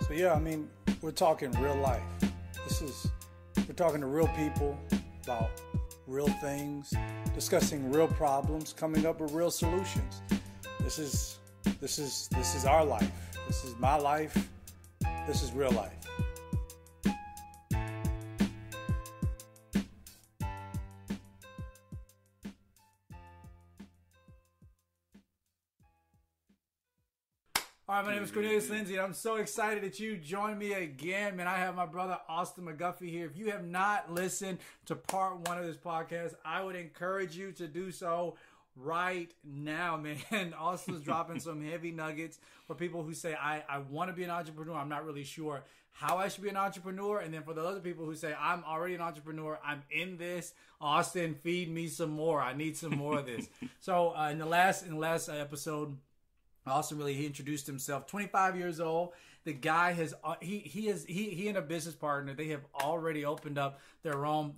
So yeah, I mean, we're talking real life. We're talking to real people about real things, discussing real problems, coming up with real solutions. This is our life. This is my life. This is real life. All right, my name is Cornelius Lindsey, and I'm so excited that you joined me again. Man, I have my brother Austin McGuffie here. If you have not listened to part 1 of this podcast, I would encourage you to do so right now, man. Austin's dropping some heavy nuggets for people who say, I want to be an entrepreneur. I'm not really sure how I should be an entrepreneur. And then for the other people who say, I'm already an entrepreneur, I'm in this. Austin, feed me some more. I need some more of this. So in the last episode, Austin he introduced himself. 25 years old. The guy has he and a business partner. They have already opened up their own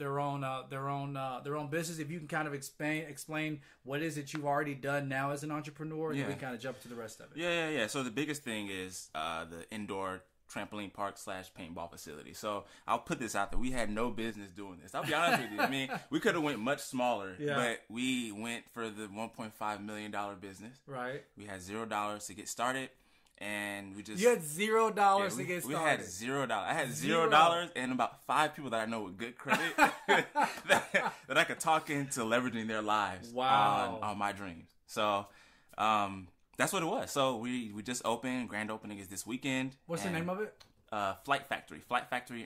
business. If you can kind of explain what it is that you've already done now as an entrepreneur, and then we kind of jump to the rest of it. Yeah. So the biggest thing is the indoor trampoline park / paintball facility. So I'll put this out there. We had no business doing this. I'll be honest with you. I mean, we could have went much smaller, but we went for the $1.5 million business. Right. We had $0 to get started, and we just... You had $0 to get started. We had $0. I had $0 and about 5 people that I know with good credit that I could talk into leveraging their lives on my dreams. So, that's what it was. So we just opened. Grand opening is this weekend. What's the name of it? Flight Factory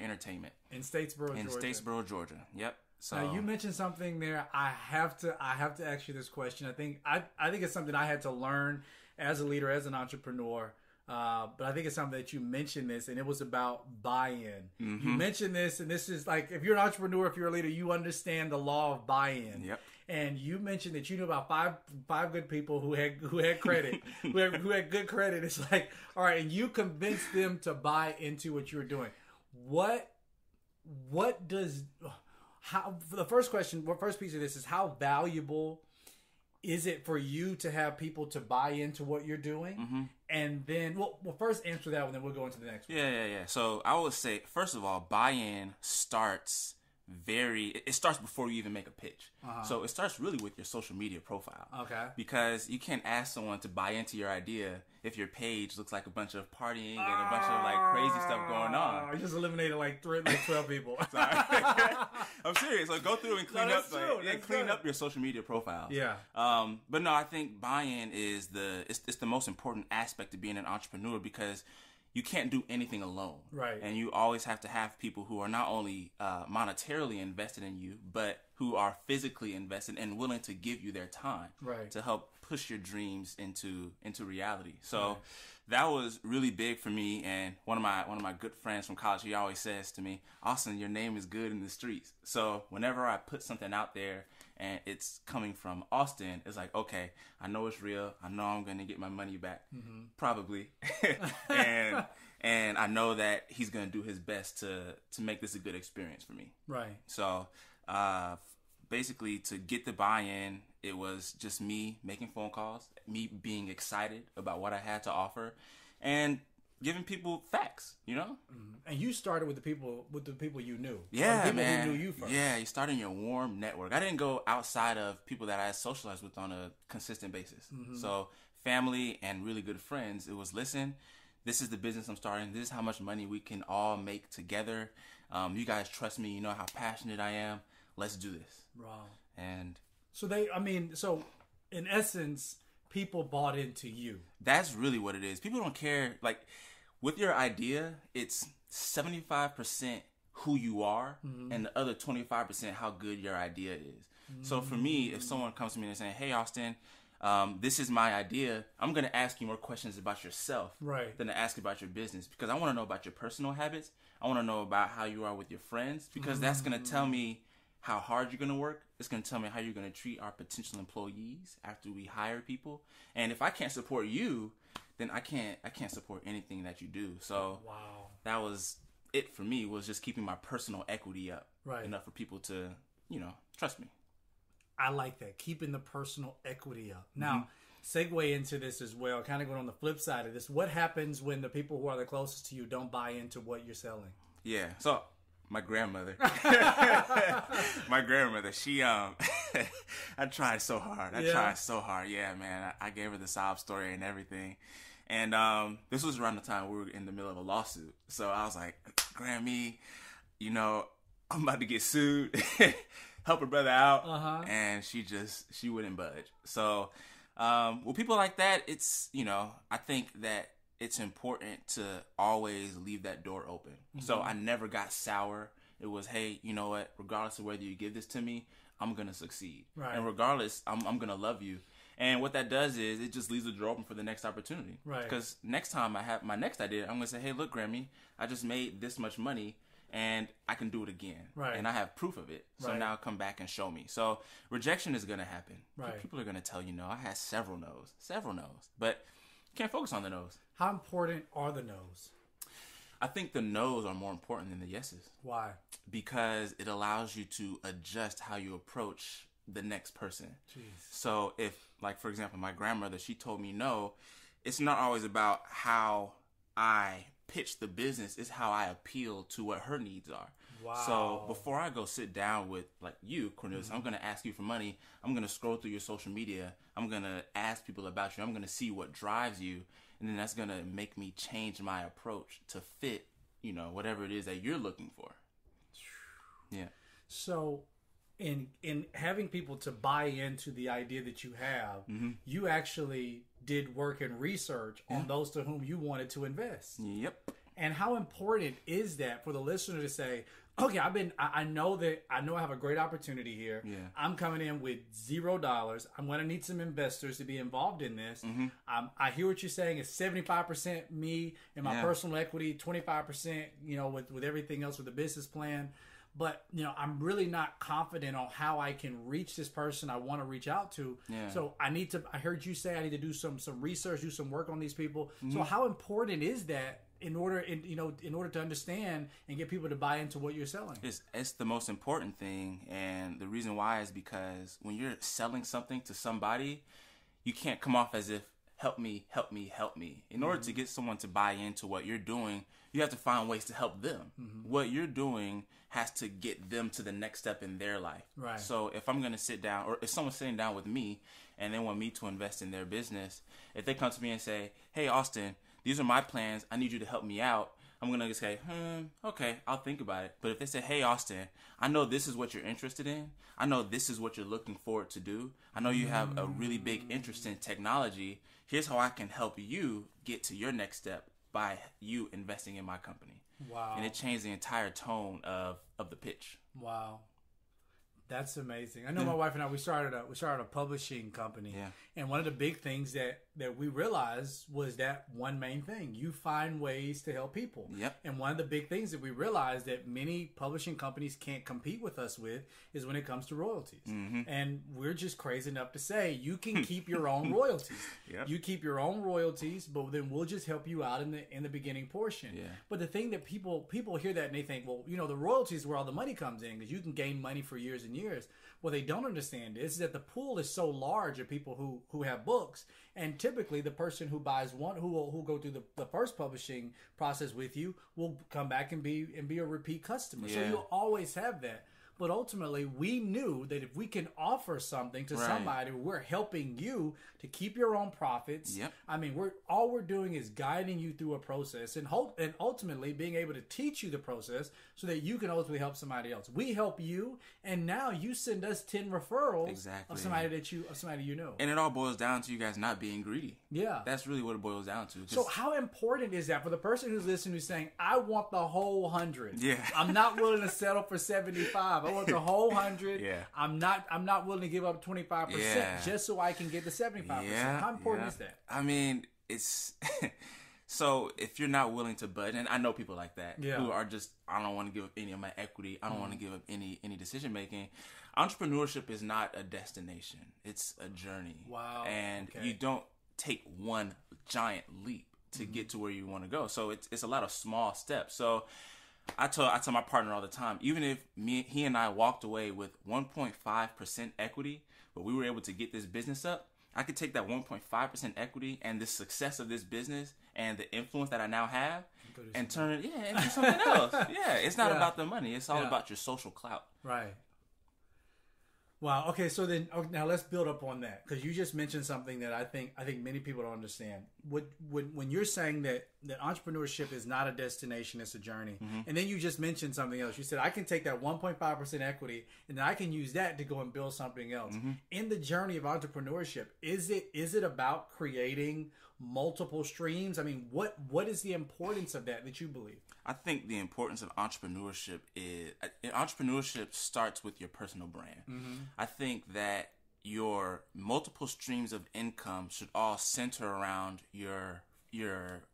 Entertainment in Statesboro, Georgia. Statesboro, Georgia. Yep. So now you mentioned something there. I have to ask you this question. I think it's something I had to learn as a leader, as an entrepreneur. But I think it's something that you mentioned this, and it was about buy-in. Mm-hmm. You mentioned this, and this is like, if you're an entrepreneur, if you're a leader, you understand the law of buy-in. Yep. And you mentioned that you knew about five good people who had credit, who had good credit. It's like, all right, and you convinced them to buy into what you were doing. The first piece of this is, how valuable is it for you to have people to buy into what you're doing? Mm-hmm. And then, we'll first answer that one, then we'll go into the next one. Yeah. So I would say, first of all, buy-in starts before you even make a pitch. Uh-huh. So it starts really with your social media profile. Okay. Because you can't ask someone to buy into your idea if your page looks like a bunch of partying and a bunch of like crazy stuff going on. I just eliminated like 12 people. Sorry. I'm serious. So go through and clean up your social media profile. Yeah. But no, I think buy-in is it's the most important aspect of being an entrepreneur, because you can't do anything alone. Right. And you always have to have people who are not only monetarily invested in you, but who are physically invested and willing to give you their time to help push your dreams into reality. So that was really big for me. And one of my good friends from college, he always says to me, Austin, your name is good in the streets. So whenever I put something out there and it's coming from Austin, it's like, okay, I know it's real. I know I'm going to get my money back, probably. and I know that he's going to do his best to make this a good experience for me. Right. So basically, to get the buy-in, it was just me making phone calls, me being excited about what I had to offer, and giving people facts, you know? And you started with the people you knew. Yeah, people man. Who knew you first. Yeah, you started in your warm network. I didn't go outside of people that I socialized with on a consistent basis. Mm-hmm. So family and really good friends, it was, listen, this is the business I'm starting. This is how much money we can all make together. You guys trust me. You know how passionate I am. Let's do this. Wow. And so in essence, people bought into you. That's really what it is. People don't care. Like, with your idea, it's 75% who you are, and the other 25% how good your idea is. So for me, if someone comes to me and saying, hey, Austin, this is my idea, I'm going to ask you more questions about yourself than to ask about your business, because I want to know about your personal habits. I want to know about how you are with your friends, because that's going to tell me how hard you're going to work. It's going to tell me how you're going to treat our potential employees after we hire people. And if I can't support you, then I can't support anything that you do. So that was it for me, was just keeping my personal equity up enough for people to, trust me. I like that, keeping the personal equity up. Now, segue into this as well, kind of going on the flip side of this. What happens when the people who are the closest to you don't buy into what you're selling? Yeah. So my grandmother, she, I tried so hard. Yeah, man. I gave her the sob story and everything. And this was around the time we were in the middle of a lawsuit. So I was like, Grammy, I'm about to get sued. Help her brother out. And she wouldn't budge. So with people like that, it's, I think that it's important to always leave that door open. So I never got sour. It was, hey, you know what? Regardless of whether you give this to me, I'm going to succeed. Right. And regardless, I'm going to love you. And what that does is it just leaves the door open for the next opportunity. Right. Because next time I have my next idea, I'm going to say, hey, look, Grammy, I just made this much money and I can do it again. Right. And I have proof of it. So now come back and show me. So rejection is going to happen. Right. People are going to tell you no. I had several no's. But you can't focus on the no's. How important are the no's? I think the no's are more important than the yeses. Why? Because it allows you to adjust how you approach the next person. Jeez. So if, like, for example, my grandmother, she told me no, it's not always about how I pitch the business, it's how I appeal to what her needs are. Wow. So before I go sit down with, like, you, Cornelius, I'm going to ask you for money. I'm going to scroll through your social media. I'm going to ask people about you. I'm going to see what drives you. And then that's going to make me change my approach to fit, whatever it is that you're looking for. Yeah. So in having people to buy into the idea that you have, you actually did work and research on those to whom you wanted to invest. Yep. And how important is that for the listener to say, okay, I know I have a great opportunity here. Yeah. I'm coming in with $0. I'm going to need some investors to be involved in this. I hear what you're saying. It's 75% me and my personal equity, 25%, with everything else with the business plan. But, I'm really not confident on how I can reach this person I want to reach out to. Yeah. So I heard you say I need to do some research, do some work on these people. So how important is that in order to understand and get people to buy into what you're selling? It's the most important thing. And the reason why is because when you're selling something to somebody, you can't come off as if, help me, help me, help me. In order to get someone to buy into what you're doing, you have to find ways to help them. What you're doing has to get them to the next step in their life. Right. So if I'm going to sit down, or if someone's sitting down with me and they want me to invest in their business, if they come to me and say, hey, Austin, these are my plans, I need you to help me out, I'm going to say, okay, I'll think about it. But if they say, hey, Austin, I know this is what you're interested in. I know this is what you're looking forward to do. I know you have a really big interest in technology. Here's how I can help you get to your next step by you investing in my company. Wow. And it changed the entire tone of the pitch. Wow. That's amazing. I know my wife and I, we started a publishing company. Yeah. And one of the big things that we realized was that one main thing. You find ways to help people. Yep. And one of the big things that we realized that many publishing companies can't compete with us with is when it comes to royalties. And we're just crazy enough to say, you can keep your own royalties. Yep. You keep your own royalties, but then we'll just help you out in the beginning portion. Yeah. But the thing that people hear that and they think, well, the royalties is where all the money comes in because you can gain money for years and years. What they don't understand is that the pool is so large of people who have books, and typically the person who buys one, who will go through the first publishing process with you, will come back and be a repeat customer. Yeah. So you'll always have that. But ultimately, we knew that if we can offer something to somebody, we're helping you to keep your own profits. Yep. I mean, all we're doing is guiding you through a process and ultimately being able to teach you the process so that you can ultimately help somebody else. We help you, and now you send us 10 referrals of somebody you know. And it all boils down to you guys not being greedy. Yeah. That's really what it boils down to. So how important is that for the person who's listening who's saying, I want the whole 100. Yeah. I'm not willing to settle for 75. I want the whole 100. Yeah. I'm not willing to give up 25% just so I can get the 75%. How important is that? I mean, it's so if you're not willing to budge, and I know people like that who are just, I don't want to give up any of my equity. I don't want to give up any decision making. Entrepreneurship is not a destination. It's a journey. Wow. And you don't take one giant leap to get to where you want to go. So it's a lot of small steps. So I tell my partner all the time, even if he and I walked away with 1.5% equity, but we were able to get this business up, I could take that 1.5% equity and the success of this business and the influence that I now have and turn it into something else. Yeah, it's not about the money. It's all about your social clout. Right. Wow. Okay. So then, now let's build up on that, because you just mentioned something that I think many people don't understand. When you're saying that entrepreneurship is not a destination, it's a journey, and then you just mentioned something else. You said I can take that 1.5% equity and then I can use that to go and build something else. In the journey of entrepreneurship, is it about creating multiple streams? I mean, what is the importance of that you believe? I think the importance of entrepreneurship starts with your personal brand. I think that your multiple streams of income should all center around your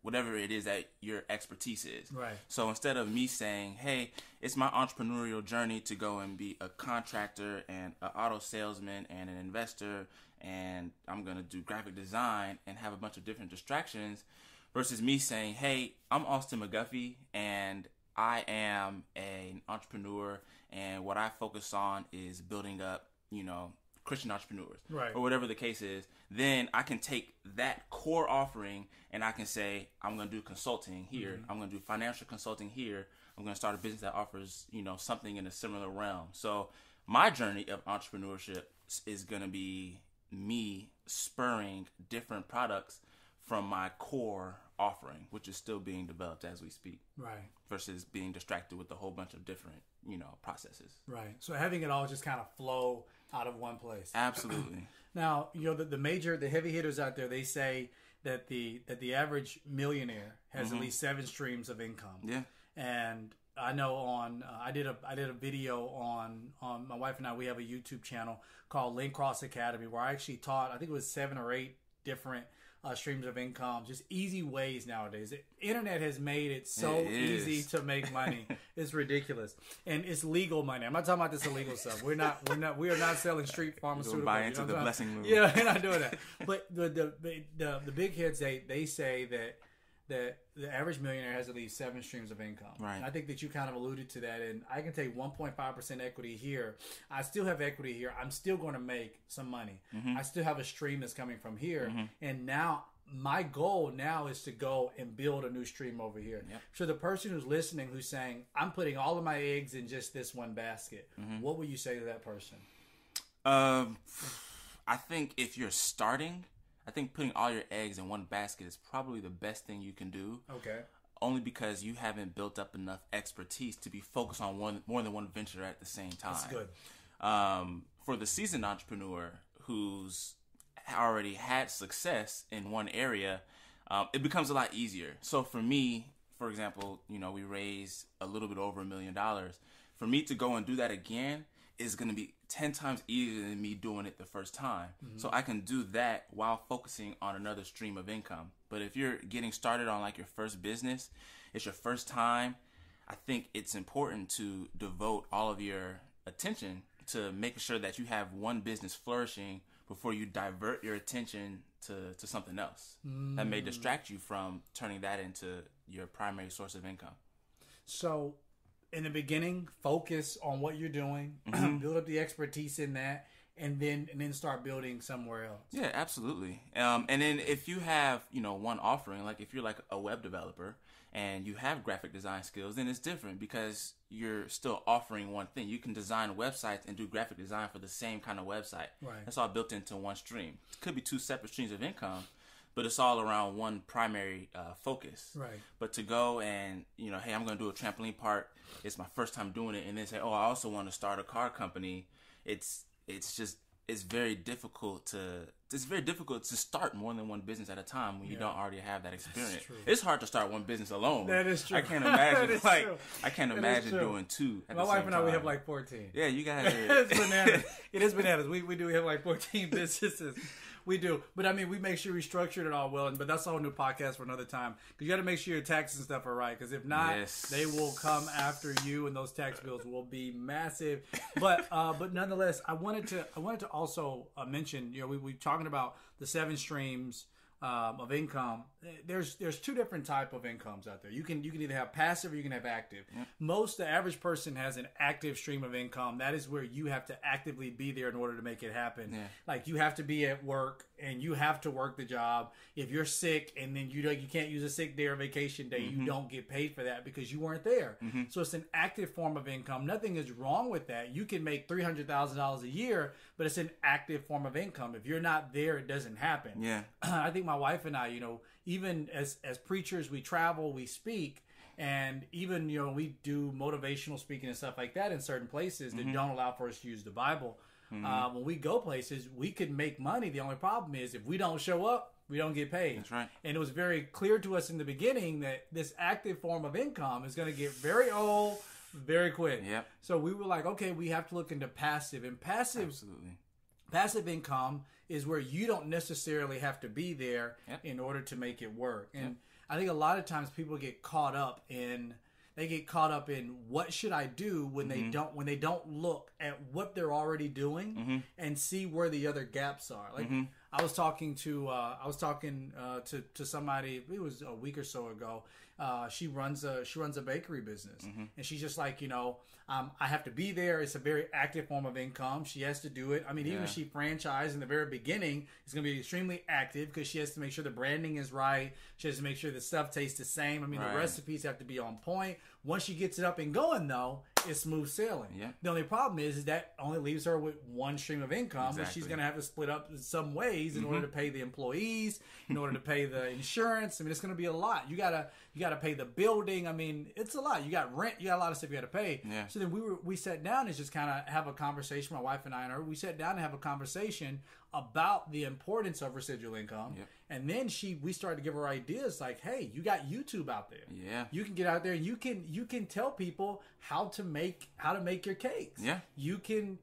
whatever it is that your expertise is. Right. So instead of me saying, hey, it's my entrepreneurial journey to go and be a contractor and an auto salesman and an investor, and I'm going to do graphic design and have a bunch of different distractions, versus me saying, hey, I'm Austin McGuffie and I am an entrepreneur, and what I focus on is building up, Christian entrepreneurs, right, or whatever the case is. Then I can take that core offering and I can say, I'm going to do consulting here. I'm going to do financial consulting here. I'm going to start a business that offers, something in a similar realm. So my journey of entrepreneurship is going to be me spurring different products from my core offering, which is still being developed as we speak. Right. Versus being distracted with a whole bunch of different, processes. Right. So having it all just kind of flow out of one place. Absolutely. Now, the heavy hitters out there, they say that the average millionaire has at least 7 streams of income. Yeah. And I know I did a video on my wife and I, we have a YouTube channel called Link Cross Academy, where I actually taught, I think it was 7 or 8 different streams of income, just easy ways nowadays. The internet has made it so easy to make money. It's ridiculous, and it's legal money. I'm not talking about this illegal stuff. We are not selling street pharmaceuticals. Buy into the blessing move. Yeah, we're not doing that. But the big heads, they say that the average millionaire has at least 7 streams of income. Right. And I think that you kind of alluded to that. And I can take 1.5% equity here. I still have equity here. I'm still going to make some money. I still have a stream that's coming from here. And now my goal now is to go and build a new stream over here. Yep. So the person who's listening, who's saying, I'm putting all of my eggs in just this one basket, what would you say to that person? I think if you're starting, I think putting all your eggs in one basket is probably the best thing you can do. Okay. Only because you haven't built up enough expertise to be focused on more than one venture at the same time. That's good. For the seasoned entrepreneur who's already had success in one area, it becomes a lot easier. So for me, for example, we raised a little bit over $1 million. For me to go and do that again is going to be 10 times easier than me doing it the first time. So I can do that while focusing on another stream of income. But if you're getting started on like your first business, it's your first time, I think it's important to devote all of your attention to making sure that you have one business flourishing before you divert your attention to something else that may distract you from turning that into your primary source of income. So in the beginning, focus on what you're doing, build up the expertise in that, and then start building somewhere else. Yeah, absolutely. And then if you have, one offering, like if you're like a web developer and you have graphic design skills, then it's different because you're still offering one thing. You can design websites and do graphic design for the same kind of website. Right. That's all built into one stream. It could be 2 separate streams of income, but it's all around one primary focus. Right. But to go and, hey, I'm going to do a trampoline park. It's my first time doing it. And then say, oh, I also want to start a car company. It's very difficult to start more than one business at a time when you don't already have that experience. It's hard to start one business alone. That is true. I can't imagine I can't imagine doing 2 at the same time. My wife and I, we have like 14. Yeah, you guys are... It's bananas. It is bananas. We have like 14 businesses. We do. But I mean, we make sure we structured it all well. But that's a whole new podcast for another time. Because you got to make sure your taxes and stuff are right. Because if not, they will come after you, and those tax bills will be massive. But nonetheless, I wanted to also mention, we're talking about the 7 streams of income, there's two different type of incomes out there. You can either have passive or you can have active. The average person has an active stream of income. That is where you have to actively be there in order to make it happen. Like you have to be at work and you have to work the job. If you're sick and then you can't use a sick day or vacation day, you don't get paid for that because you weren't there. So it's an active form of income. Nothing is wrong with that. You can make $300,000 a year, but it's an active form of income. If you're not there, it doesn't happen. I think my wife and I, even as preachers, we travel, we speak, and even, we do motivational speaking and stuff like that in certain places that don't allow for us to use the Bible. When we go places, we could make money. The only problem is if we don't show up, we don't get paid. That's right. And it was very clear to us in the beginning that this active form of income is going to get very old very quick. So we were like, okay, we have to look into passive. And passive income is where you don't necessarily have to be there in order to make it work. And I think a lot of times people get caught up in what should I do when they don't look at what they're already doing and see where the other gaps are. Like I was talking to somebody, it was a week or so ago. She runs a bakery business, and she's just like, I have to be there. It's a very active form of income. She has to do it. I mean, even if she franchised in the very beginning, it's going to be extremely active because she has to make sure the branding is right. She has to make sure the stuff tastes the same. I mean, the recipes have to be on point. Once she gets it up and going, though, it's smooth sailing. The only problem is that only leaves her with one stream of income, which she's going to have to split up in some ways in order to pay the employees, in order to pay the insurance. I mean, it's going to be a lot. You gotta pay the building. I mean, it's a lot. You got rent. You got a lot of stuff you got to pay. So then we sat down and just kind of have a conversation. My wife and I and her. We sat down and have a conversation about the importance of residual income. And then we started to give her ideas like, hey, you got YouTube out there. You can get out there and you can tell people how to make your cakes. You could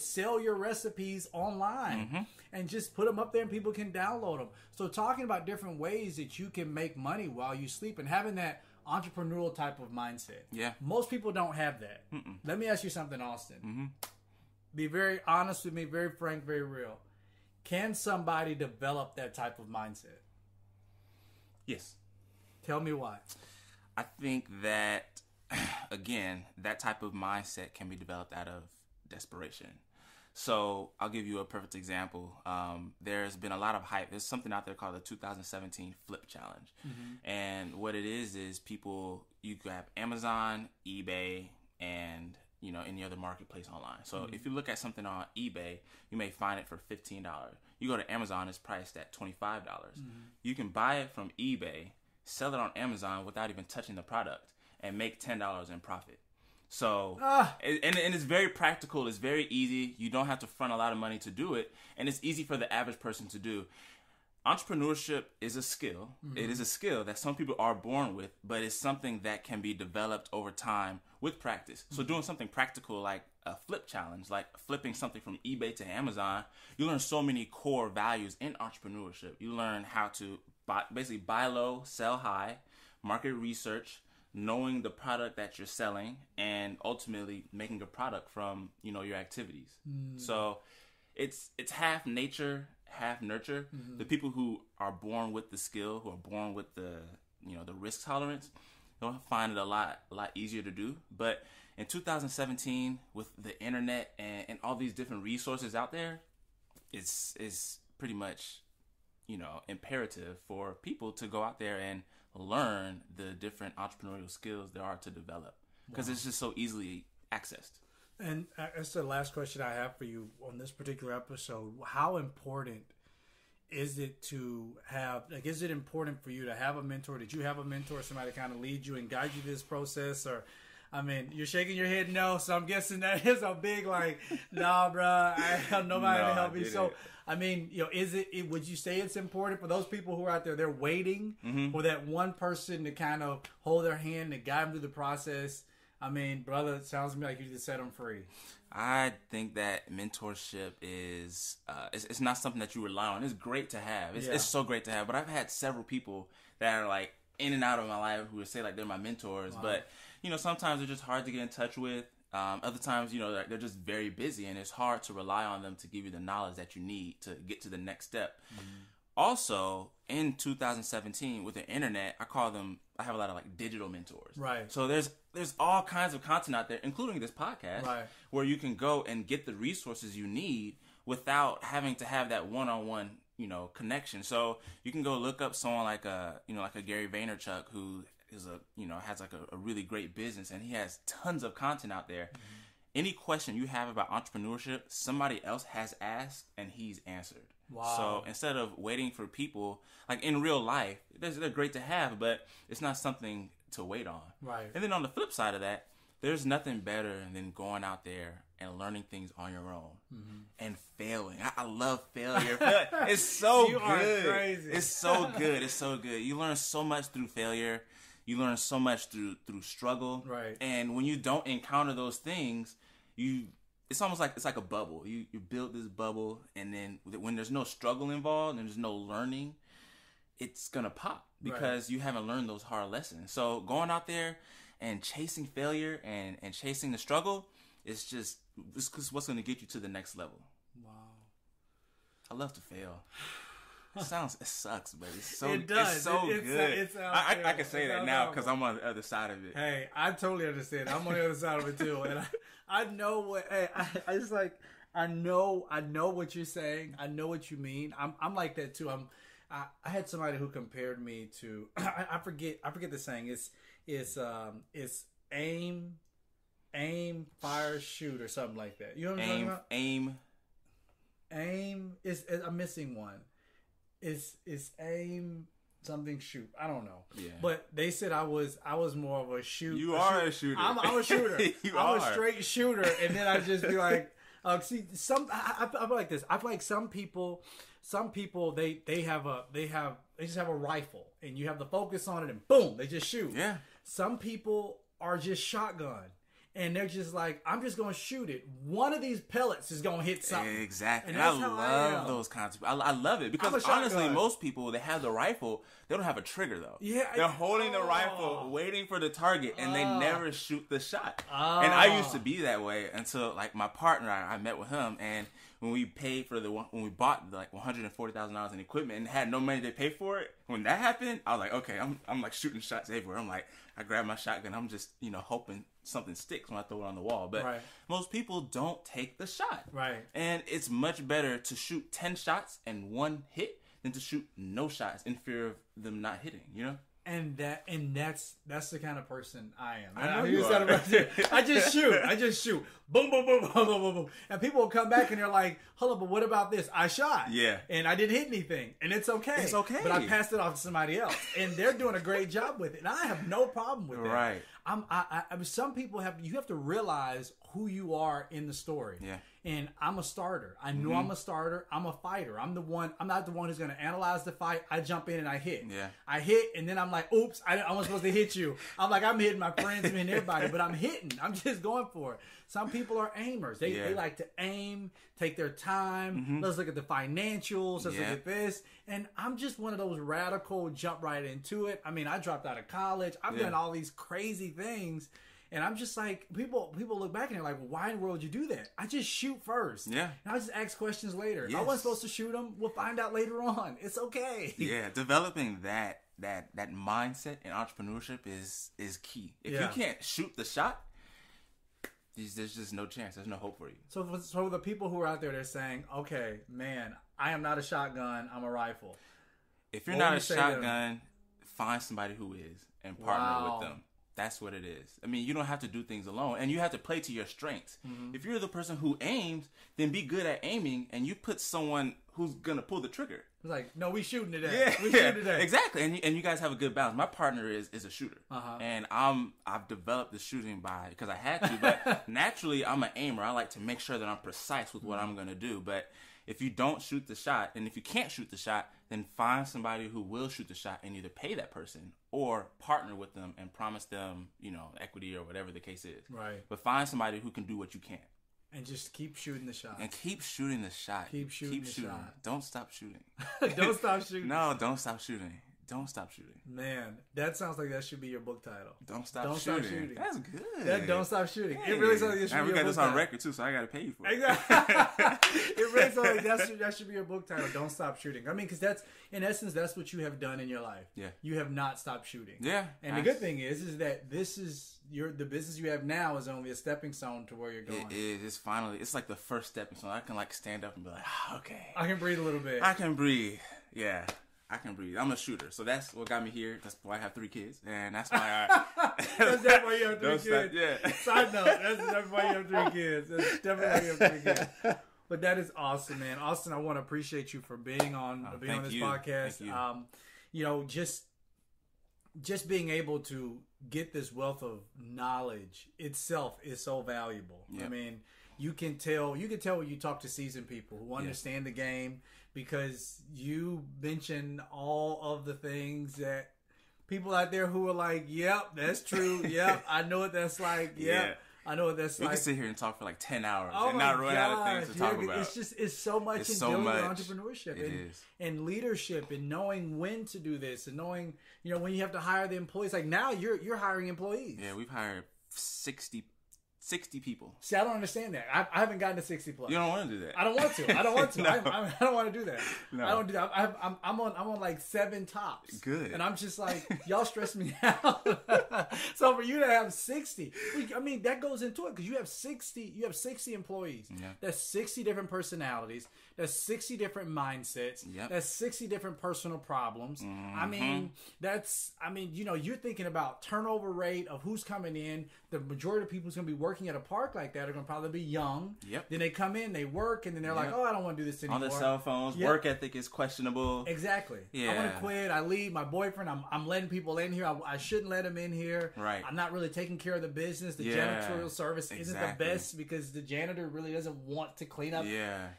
sell your recipes online and just put them up there and people can download them. So talking about different ways that you can make money while you sleep and having that entrepreneurial type of mindset. Most people don't have that. Let me ask you something, Austin. Be very honest with me, very frank, very real. Can somebody develop that type of mindset? Yes. Tell me why. I think that, again, that type of mindset can be developed out of desperation. So I'll give you a perfect example. There's been a lot of hype. There's something out there called the 2017 Flip Challenge. And what it is you grab Amazon, eBay, and any other marketplace online. So if you look at something on eBay, you may find it for $15. You go to Amazon, it's priced at $25. You can buy it from eBay, sell it on Amazon without even touching the product, and make $10 in profit. So, and it's very practical. It's very easy. You don't have to front a lot of money to do it, and it's easy for the average person to do. Entrepreneurship is a skill. It is a skill that some people are born with, but it's something that can be developed over time with practice. So doing something practical like a flip challenge, like flipping something from eBay to Amazon, you learn so many core values in entrepreneurship. You learn how to basically buy low, sell high, market research, knowing the product that you're selling, and ultimately making a product from your activities. So it's half nature, half nurture. The people who are born with the skill, who are born with the the risk tolerance, they'll find it a lot easier to do. But in 2017, with the internet and all these different resources out there, it's pretty much imperative for people to go out there and learn the different entrepreneurial skills there are to develop, because it's just so easily accessed. And that's the last question I have for you on this particular episode. How important is it to have, is it important for you to have a mentor? Did you have a mentor, somebody to kind of lead you and guide you through this process? Or, I mean, you're shaking your head no, so I'm guessing that is a big, nah, bro, I have nobody to help me. So, I mean, would you say it's important for those people who are out there, they're waiting for that one person to kind of hold their hand and guide them through the process? I mean, brother, it sounds to me like you just set them free. I think that mentorship is, it's not something that you rely on. It's great to have. It's so great to have. But I've had several people that are in and out of my life who would say they're my mentors. Wow. But, sometimes they're just hard to get in touch with. Other times, they're just very busy, and it's hard to rely on them to give you the knowledge that you need to get to the next step. Also, in 2017, with the internet, I have a lot of like digital mentors. Right. So there's all kinds of content out there, including this podcast, where you can go and get the resources you need without having to have that one-on-one, connection. So you can go look up someone like a Gary Vaynerchuk, who is has like a really great business, and he has tons of content out there. Any question you have about entrepreneurship, somebody else has asked and he's answered. Wow. So instead of waiting for people, like in real life, they're great to have, but it's not something to wait on. Right. And then on the flip side of that, there's nothing better than going out there and learning things on your own and failing. I love failure. It's so good. Are crazy. It's so good. It's so good. You learn so much through failure. You learn so much through struggle. Right. And when you don't encounter those things, it's almost like it's like a bubble. You build this bubble, and then when there's no struggle involved and there's no learning, it's gonna pop because you haven't learned those hard lessons. So going out there and chasing failure and chasing the struggle, it's what's gonna get you to the next level. Wow. I love to fail. It sucks, but it's so, it does. It's so good. I can say that now because I'm on the other side of it. Hey, I totally understand. I'm on the other side of it too, and I know what. Hey, I just like I know what you're saying. I know what you mean. I'm like that too. I had somebody who compared me to I forget the saying. It's aim, fire, shoot, or something like that. You know what I'm talking about? Aim is I'm missing one. It's aim something shoot. I don't know. Yeah. But they said I was more of a shoot. You are a shooter. I'm a shooter. I'm a straight shooter, and then I just be like, I feel like this. I feel like some people they just have a rifle, and you have the focus on it, and boom, they just shoot. Yeah. Some people are just shotgun. And they're just like, I'm just going to shoot it. One of these pellets is going to hit something. Exactly. And I love those kinds of... I love it. Because honestly, most people, they have the rifle. They don't have a trigger, though. Yeah. They're holding the rifle, waiting for the target, and they never shoot the shot. And I used to be that way until, like, my partner, I met with him, and when we bought like $140,000 in equipment and had no money to pay for it, when that happened, I was like, okay, I'm like shooting shots everywhere. I'm like, I grab my shotgun. I'm just, hoping something sticks when I throw it on the wall. But most people don't take the shot. Right. And it's much better to shoot 10 shots and one hit than to shoot no shots in fear of them not hitting, And that's the kind of person I am. I know you are. I just shoot. Boom, boom, boom, boom, boom, boom, boom. And people will come back and they're like, hold on, but what about this? I shot. Yeah. And I didn't hit anything. And it's okay. It's okay. But I passed it off to somebody else. And they're doing a great job with it. And I have no problem with that. Right. Some people you have to realize who you are in the story. Yeah. And I'm a starter. I know I'm a starter. I'm a fighter. I'm not the one who's going to analyze the fight. I jump in and I hit. Yeah. I hit, and then I'm like, oops, I wasn't supposed to hit you. I'm like, I'm hitting my friends and everybody, but I'm hitting. I'm just going for it. Some people are aimers. They like to aim, take their time. Let's look at the financials. Let's look at this. And I'm just one of those radical jump right into it. I mean, I dropped out of college. I've done all these crazy things. And I'm just like, people look back and they're like, why in the world did you do that? I just shoot first. Yeah. And I just ask questions later. Yes. I wasn't supposed to shoot them. We'll find out later on. It's okay. Yeah. Developing that mindset in entrepreneurship is key. If you can't shoot the shot, there's just no chance. There's no hope for you. So for the people who are out there, they're saying, okay, man, I am not a shotgun. I'm a rifle. If you're not a shotgun, find somebody who is and partner with them. That's what it is. I mean, you don't have to do things alone, and you have to play to your strengths. If you're the person who aims, then be good at aiming, and you put someone who's gonna pull the trigger. It's like, no, we shooting today. Yeah, we shooting today. Exactly. And you guys have a good balance. My partner is a shooter, and I've developed the shooting because I had to, but naturally I'm an aimer. I like to make sure that I'm precise with what I'm gonna do. But if you don't shoot the shot, and if you can't shoot the shot, then find somebody who will shoot the shot and either pay that person or partner with them and promise them, equity or whatever the case is. Right. But find somebody who can do what you can't. And just keep shooting the shot. And keep shooting the shot. Keep shooting the shot. Don't stop shooting. Don't stop shooting. No, don't stop shooting. Don't stop shooting. Man, that sounds like that should be your book title. Don't stop shooting. That's good. Don't stop shooting. Hey. It really sounds like it should be your book title. We got this on record too, so I got to pay you for it. Exactly. It really sounds like that should be your book title. Don't stop shooting. I mean, because that's, in essence, that's what you have done in your life. Yeah. You have not stopped shooting. Yeah. And the good thing is that this is the business you have now is only a stepping stone to where you're going. It is. It's like the first stepping stone. I can like stand up and be like, okay. I can breathe a little bit. I can breathe. Yeah. I can breathe. I'm a shooter, so that's what got me here. That's why I have 3 kids, and that's why that's definitely why you have 3 kids. Yeah. Side note, that's definitely why you have 3 kids. That's definitely why you have 3 kids. But that is awesome, man. Austin, I want to appreciate you for being on this podcast. Thank you. You know, just being able to get this wealth of knowledge itself is so valuable. Yep. I mean, you can tell when you talk to seasoned people who understand the game, because you mention all of the things that people out there who are like, yep, that's true. Yep, I know what that's like. Yep, I know what that's like. We can sit here and talk for like 10 hours and not run out of things to talk about. It's so much in dealing with entrepreneurship and leadership, and knowing when to do this, and knowing, you know, when you have to hire the employees. Like now you're hiring employees. Yeah, we've hired 60 people. See, I don't understand that. I haven't gotten to 60 plus. You don't want to do that. I don't want to. I don't want to. No. I don't want to do that. No. I don't do that. I'm on like 7 tops. Good. And I'm just like, y'all stress me out. So for you to have 60, I mean, that goes into it, because you have 60 employees. Yeah. That's 60 different personalities. That's 60 different mindsets. Yep. That's 60 different personal problems. Mm-hmm. I mean, you know, you're thinking about turnover rate of who's coming in. The majority of people who's going to be working at a park like that are going to probably be young. Yep. Then they come in, they work, and then they're like, oh, I don't want to do this anymore. On their cell phones. Yep. Work ethic is questionable. Exactly. Yeah. I want to quit. I leave. My boyfriend, I'm letting people in here. I shouldn't let him in here. Right. I'm not really taking care of the business. The janitorial service isn't the best, because the janitor really doesn't want to clean up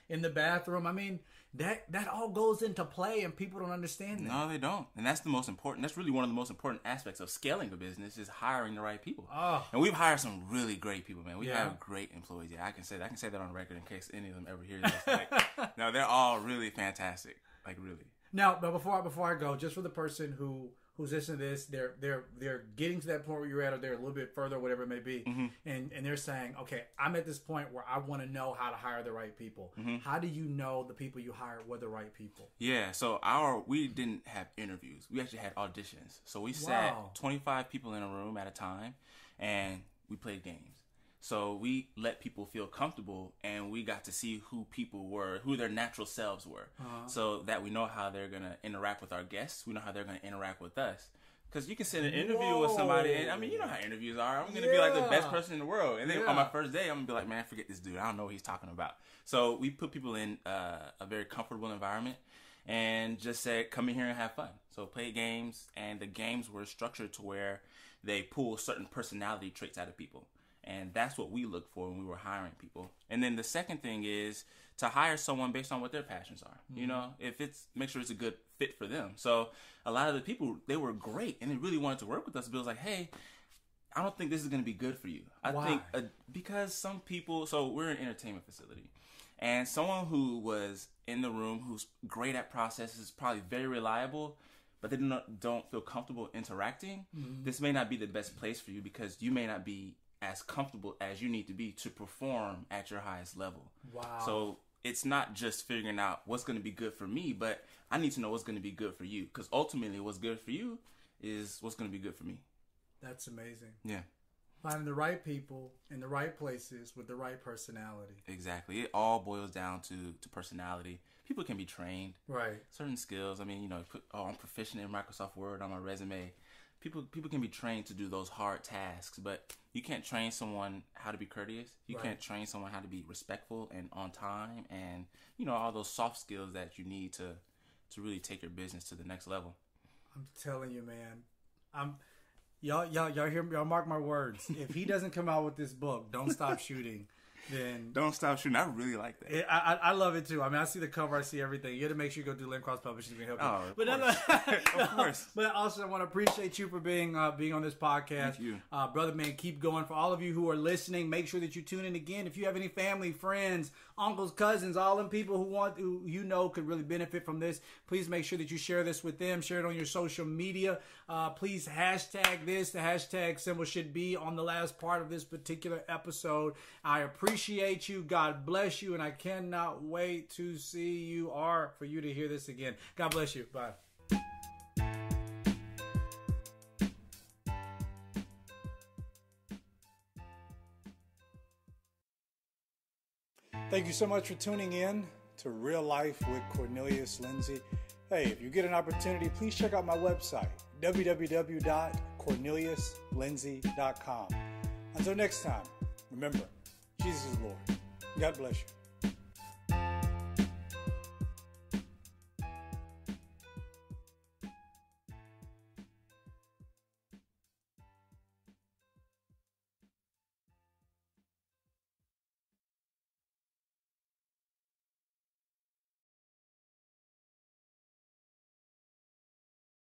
in the bathroom. I mean, that all goes into play, and people don't understand that. No, they don't. And that's the most important. That's really one of the most important aspects of scaling a business, is hiring the right people. Oh. And we've hired some really great people, man. We have great employees. Yeah, I can say that on record in case any of them ever hear this. Like, no, they're all really fantastic. Like, really. Now, but before I go, just for the person who's listening to this, they're getting to that point where you're at, or they're a little bit further, whatever it may be, and they're saying, okay, I'm at this point where I want to know how to hire the right people. How do you know the people you hired were the right people? Yeah, so we didn't have interviews. We actually had auditions. So we sat 25 people in a room at a time, and we played games. So we let people feel comfortable, and we got to see who people were, who their natural selves were, so that we know how they're going to interact with our guests. We know how they're going to interact with us. Because you can sit in an interview with somebody, and I mean, you know how interviews are. I'm going to be like the best person in the world. And then on my first day, I'm going to be like, man, forget this dude. I don't know what he's talking about. So we put people in a very comfortable environment, and just said, come in here and have fun. So play games, and the games were structured to where they pull certain personality traits out of people. And that's what we look for when we were hiring people. And then the second thing is to hire someone based on what their passions are. You know, make sure it's a good fit for them. So a lot of the people, they were great, and they really wanted to work with us. But it was like, hey, I don't think this is going to be good for you. I think because some people, so we're an entertainment facility, and someone who was in the room who's great at processes, probably very reliable, but they don't feel comfortable interacting, this may not be the best place for you, because you may not be as comfortable as you need to be to perform at your highest level. Wow. So it's not just figuring out what's going to be good for me, but I need to know what's going to be good for you, because ultimately what's good for you is what's going to be good for me. That's amazing. Yeah. Finding the right people in the right places with the right personality. Exactly. It all boils down to personality. People can be trained. Right. Certain skills. I mean, you know, I'm proficient in Microsoft Word on my resume. People can be trained to do those hard tasks, but you can't train someone how to be courteous. You can't train someone how to be respectful and on time, and, you know, all those soft skills that you need to really take your business to the next level. I'm telling you, man. Y'all hear me? Y'all mark my words. If he doesn't come out with this book, Don't Stop Shooting, then don't stop shooting. I really like that. I love it too. I mean, I see the cover, I see everything. You got to make sure you go do Lynn Cross Publishing to help you. Oh, but of course. But also, I want to appreciate you for being on this podcast. Thank you. Brother man, keep going. For all of you who are listening, make sure that you tune in again. If you have any family, friends, uncles, cousins, all them people who you know could really benefit from this, please make sure that you share this with them. Share it on your social media. Please hashtag this. The hashtag symbol should be on the last part of this particular episode. I appreciate you. God bless you. And I cannot wait to see you or for you to hear this again. God bless you. Bye. Thank you so much for tuning in to Real Life with Cornelius Lindsey. Hey, if you get an opportunity, please check out my website, www.corneliuslindsey.com. Until next time, remember, Jesus is Lord. God bless you.